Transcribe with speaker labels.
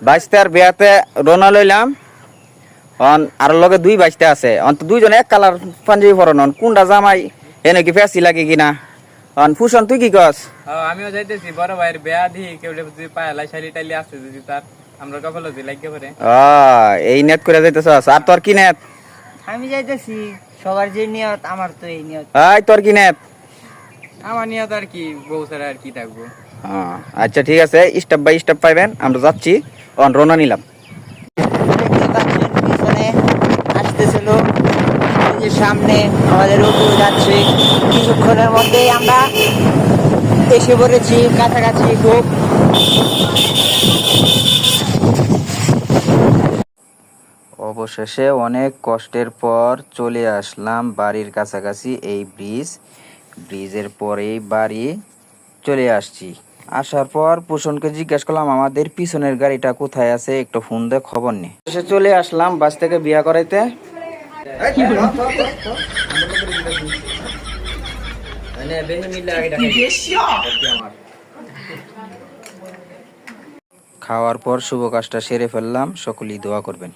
Speaker 1: বাইশটার বিয়াতে রওনা লইলাম। আর লগে দুই বাইশটা আছে, তো দুইজনে এক কালার পাঞ্জাবি পরন, কোনটা জামাই এনে কি ফেসি লাগে কিনা। ফুসন তুই কি কস?
Speaker 2: আমিও যাইতেছি বড় ভাইয়ের বিয়া দিই, কেউ যদি পায়লাই শাড়ি টাইলি আসতে যদি তার আমরা কপাল যদি লাগতে পারে।
Speaker 1: এই নেট করে যাইতেছস? আর তোর কি নেট?
Speaker 3: আমি যাইতেছি, সবার যে নিয়ত আমার তো এই নিয়ত।
Speaker 1: তোর কি নেট?
Speaker 2: আমার নিয়ত আর কি, বউ ছাড়া আর কি থাকবো।
Speaker 1: আচ্ছা ঠিক আছে, স্টেপ বাই স্টেপ পাইবেন, আমরা যাচ্ছি। রওনা নিলাম।
Speaker 3: পিছনে আসতেছিল, যে সামনে আমাদের অটো যাচ্ছে। কিছুক্ষণের মধ্যেই আমরা এসে পড়েছি কাছাকাছি খুব।
Speaker 1: অবশেষে অনেক কষ্টের পর চলে আসলাম বাড়ির কাছাকাছি। এই ব্রিজের পরেই বাড়ি চলে আসছি। আসার পর পোষণকে জিজ্ঞেস করলাম আমাদের পিছনের গাড়িটা কোথায় আছে, একটু ফোন দিয়ে খবর নে। এসে চলে আসলাম বাস থেকে বিয়া করাইতে। খাওয়ার পর শুভ কাজটা সেরে ফেললাম, সকলেই দোয়া করবেন।